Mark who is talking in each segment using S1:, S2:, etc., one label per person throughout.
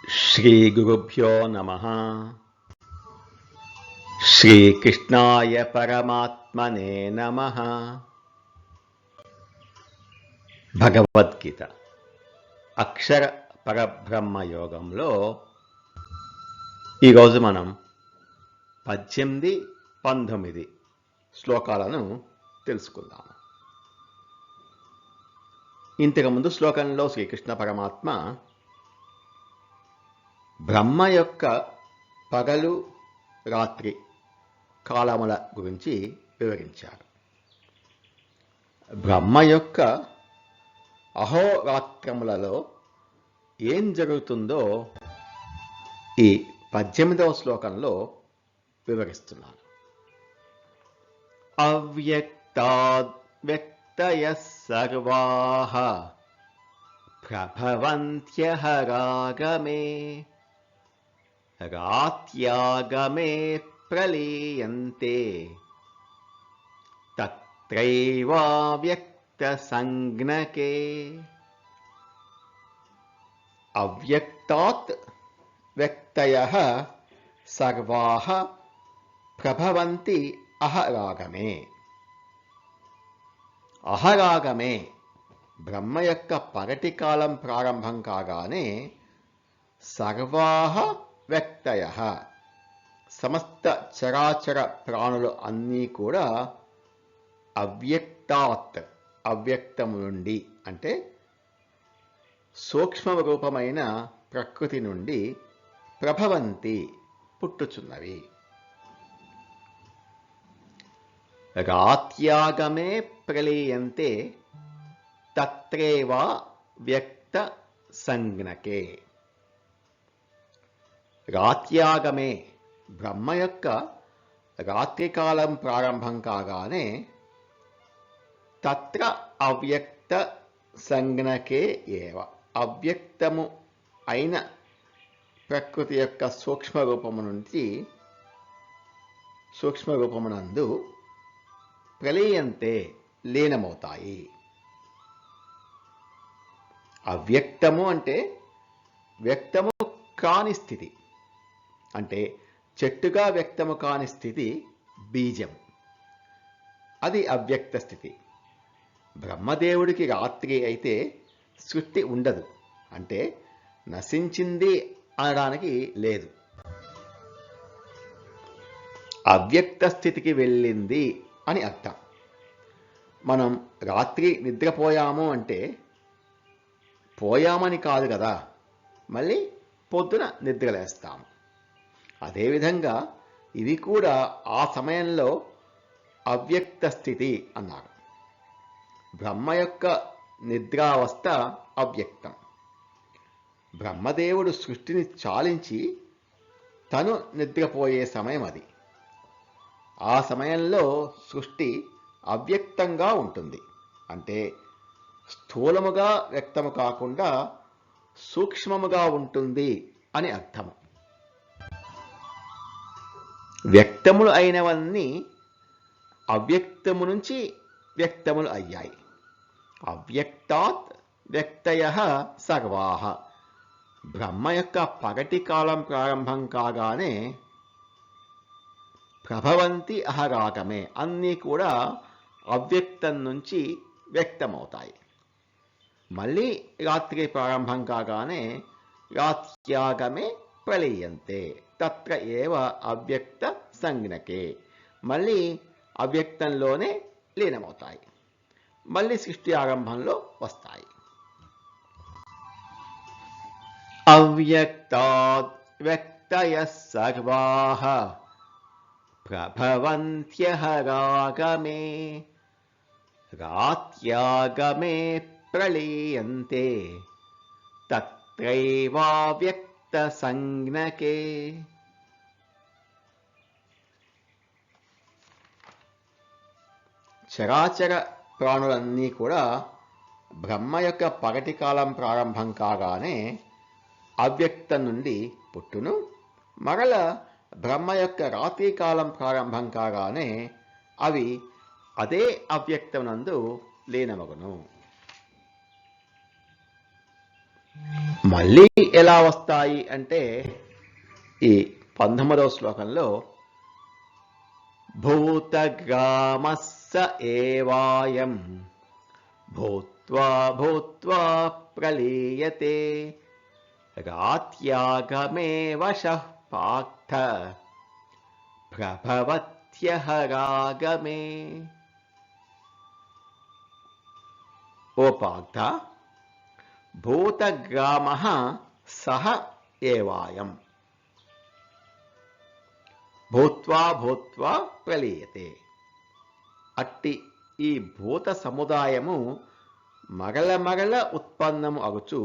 S1: श्रीगुरुभ्यो नमः। श्रीकृष्णाय परमात्मने नमः। భగవద్గీత అక్షర పరబ్రహ్మ యోగంలో ఈరోజు మనం 18, 19 శ్లోకాలను తెలుసుకుందాము. ఇంతకుముందు శ్లోకంలో శ్రీకృష్ణ పరమాత్మ బ్రహ్మ యొక్క పగలు రాత్రి కాలముల గురించి వివరించారు. బ్రహ్మ యొక్క అహోరాత్రములలో ఏం జరుగుతుందో ఈ 18వ శ్లోకంలో వివరిస్తున్నారు. అవ్యక్తాద్వ్యక్తయః సర్వాః ప్రభవంత్యహరాగమే రాత్యాగమే ప్రలీయంతే తత్రైవావ్యక్తసంజ్ఞకే. అవ్యక్తాత్ వ్యక్తయః సర్వాః ప్రభవంతి అహరాగమే. అహరాగమే బ్రహ్మ యొక్క పగటి కాలం ప్రారంభం కాగానే సర్వాః వ్యక్తయః సమస్త చరాచర ప్రాణులు అన్నీ కూడా అవ్యక్తాత్ అవ్యక్తము నుండి అంటే సూక్ష్మ రూపమైన ప్రకృతి నుండి ప్రభవంతి పుట్టుచున్నవి. రాత్యాగమే ప్రలీయంతే తత్రేవా వ్యక్త సంజ్ఞకే. రాత్యాగమే బ్రహ్మ యొక్క రాత్రికాలం ప్రారంభం కాగానే తత్ర అవ్యక్త సంజ్ఞకే ఏవ అవ్యక్తము అయిన ప్రకృతి యొక్క సూక్ష్మ రూపము నుంచి సూక్ష్మ రూపమునందు ప్రలీయంతే లీనమవుతాయి. అవ్యక్తము అంటే వ్యక్తము కాని స్థితి, అంటే చెట్టుగా వ్యక్తము కాని స్థితి బీజం, అది అవ్యక్త స్థితి. బ్రహ్మదేవుడికి రాత్రి అయితే సృష్టి ఉండదు, అంటే నశించింది అనడానికి లేదు, అవ్యక్త స్థితికి వెళ్ళింది అని అర్థం. మనం రాత్రి నిద్రపోయాము అంటే పోయామని కాదు కదా, మళ్ళీ పొద్దున నిద్రలేస్తాము. అదేవిధంగా ఇది కూడా ఆ సమయంలో అవ్యక్త స్థితి అన్నారు. బ్రహ్మ యొక్క నిద్రావస్థ అవ్యక్తం. బ్రహ్మదేవుడు సృష్టిని చాలించి తను నిద్రపోయే సమయం అది. ఆ సమయంలో సృష్టి అవ్యక్తంగా ఉంటుంది, అంటే స్థూలముగా వ్యక్తము కాకుండా సూక్ష్మముగా ఉంటుంది అని అర్థము. వ్యక్తములు అయినవన్నీ అవ్యక్తము నుంచి వ్యక్తములు అయ్యాయి. అవ్యక్తాత్ వ్యక్తయః సర్వాః బ్రహ్మ యొక్క పగటి కాలం ప్రారంభం కాగానే ప్రభవంతి అహరాగమే అన్నీ కూడా అవ్యక్తం నుంచి వ్యక్తమవుతాయి. మళ్ళీ రాత్రి ప్రారంభం కాగానే రాత్యాగమే ప్రలీయంతే తత్ర ఏవ అవ్యక్త సంజ్ఞకే మళ్ళీ అవ్యక్తంలోనే లీనమవుతాయి, మళ్ళీ సృష్టి ఆరంభంలో వస్తాయి. అవ్యక్తాద్ వ్యక్తయః సర్వాః ప్రభవంత్యహరాగమే రాత్యాగమే ప్రలీయంతే తత్రైవావ్యక్త సంజ్ఞకే. చరాచర ప్రాణులన్నీ కూడా బ్రహ్మ యొక్క పగటి కాలం ప్రారంభం కాగానే అవ్యక్తం నుండి పుట్టును, మరల బ్రహ్మ యొక్క రాత్రి కాలం ప్రారంభం కాగానే అవి అదే అవ్యక్తమునందు లీనమగును. మళ్ళీ ఎలా వస్తాయి అంటే ఈ 19వ శ్లోకంలో భూతగ్రామస్స ఏవాయం భూత్వా భూత్వా ప్రలీయతే రాత్యాగమే వశః పార్థ ప్రభవత్యహరాగమే. ఓ పార్థ, భూతగ్రామః సహ ఏవాయం భూత్వా భూత్వా ప్రలీయతే. అట్టి ఈ భూత సముదాయము మరల మరల ఉత్పన్నము అగుచు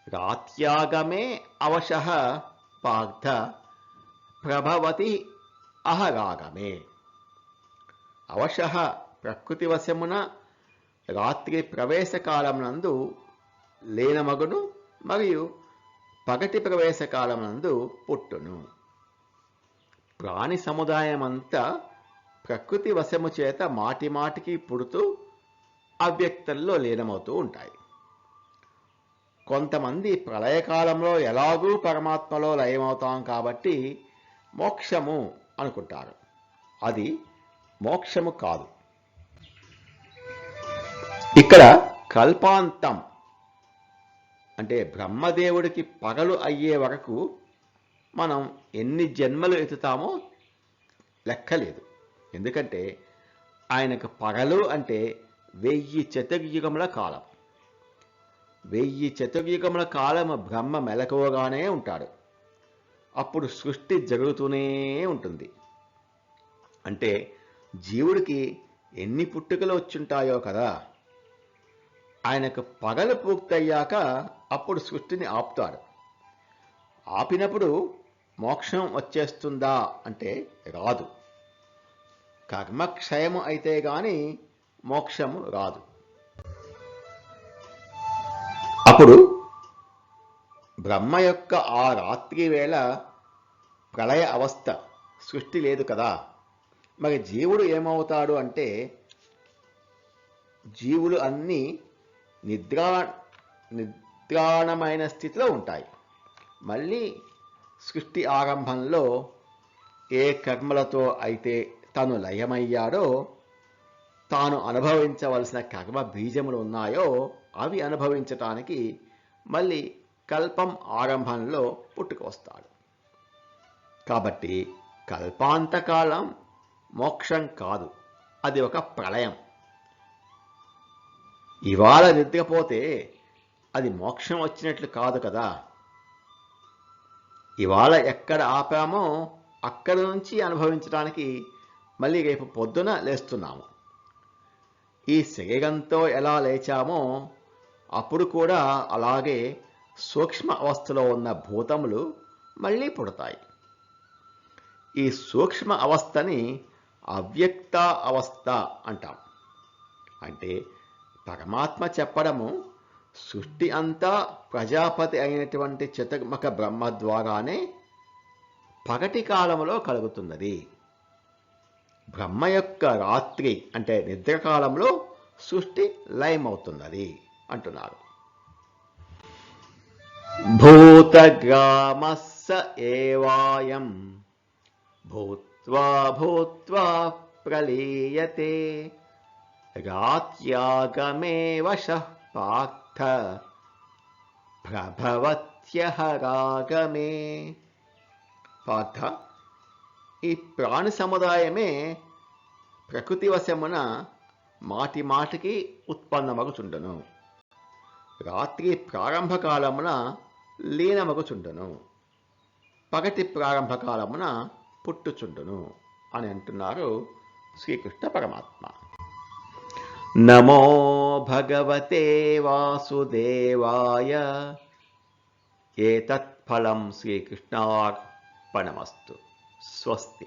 S1: రాత్యాగమే అవశః పార్థ ప్రభవతి అహరాగమే. అవశః ప్రకృతి వశమున రాత్రి ప్రవేశకాలమునందు లీనమగును, మరియు పగటి ప్రవేశకాలమునందు పుట్టును. ప్రాణి సముదాయమంతా ప్రకృతి వశము చేత మాటి మాటికి పుడుతూ అవ్యక్తంలో లీనమవుతూ ఉంటాయి. కొంతమంది ప్రళయకాలంలో ఎలాగూ పరమాత్మలో లయమవుతాం కాబట్టి మోక్షము అనుకుంటారు. అది మోక్షము కాదు. ఇక్కడ కల్పాంతం అంటే బ్రహ్మదేవుడికి పగలు అయ్యే వరకు మనం ఎన్ని జన్మలు ఎత్తుతామో లెక్కలేదు. ఎందుకంటే ఆయనకు పగలు అంటే 1000 చతుర్యుగముల కాలం. 1000 చతుర్యుగముల కాలం బ్రహ్మ మెలకువగానే ఉంటాడు. అప్పుడు సృష్టి జరుగుతూనే ఉంటుంది. అంటే జీవుడికి ఎన్ని పుట్టుకలు వచ్చుంటాయో కదా. ఆయనకు పగలు పూర్తయ్యాక అప్పుడు సృష్టిని ఆపుతాడు. ఆపినప్పుడు మోక్షం వచ్చేస్తుందా అంటే రాదు. కర్మక్షయము అయితే గాని మోక్షము రాదు. అప్పుడు బ్రహ్మ యొక్క ఆ రాత్రి వేళ ప్రళయ అవస్థ, సృష్టి లేదు కదా. మరి జీవుడు ఏమవుతాడు అంటే జీవులు అన్నీ నిద్రాణమైన స్థితిలో ఉంటాయి. మళ్ళీ సృష్టి ఆరంభంలో ఏ కర్మలతో అయితే తను లయమయ్యాడో, తాను అనుభవించవలసిన కర్మ బీజములు ఉన్నాయో అవి అనుభవించటానికి మళ్ళీ కల్పం ఆరంభంలో పుట్టుకొస్తాడు. కాబట్టి కల్పాంతకాలం మోక్షం కాదు, అది ఒక ప్రళయం. ఇవాళ నిద్రపోతే అది మోక్షం వచ్చినట్లు కాదు కదా. ఇవాళ ఎక్కడ ఆపామో అక్కడి నుంచి అనుభవించడానికి మళ్ళీ రేపు పొద్దున లేస్తున్నాము. ఈ శరీరంతో ఎలా లేచామో అప్పుడు కూడా అలాగే సూక్ష్మ అవస్థలో ఉన్న భూతములు మళ్ళీ పుడతాయి. ఈ సూక్ష్మ అవస్థని అవ్యక్త అవస్థ అంటాం. అంటే పరమాత్మ చెప్పడము సృష్టి అంతా ప్రజాపతి అయినటువంటి చతుర్ముఖ బ్రహ్మ ద్వారానే పగటి కాలంలో కలుగుతున్నది. బ్రహ్మ యొక్క రాత్రి అంటే నిద్రకాలంలో సృష్టి లయమవుతున్నది అంటున్నారు. భూతగ్రామస్స ఏవాయం భూత్వా భూత్వా ప్రలీయతే రాత్యాగమే వశః పార్థ ప్రభవత్యహరాగమే. పార్థ, ఈ ప్రాణి సముదాయమే ప్రకృతి వశమున మాటి మాటికి ఉత్పన్నమగుచుండును. రాత్రి ప్రారంభకాలమున లీనమగుచుండును, పగటి ప్రారంభకాలమున పుట్టుచుండును అని అంటున్నారు శ్రీకృష్ణ పరమాత్మ. నమో భగవతే వాసుదేవాయ. ఏతత్ఫలం శ్రీకృష్ణార్పణమస్తు. స్వస్తి.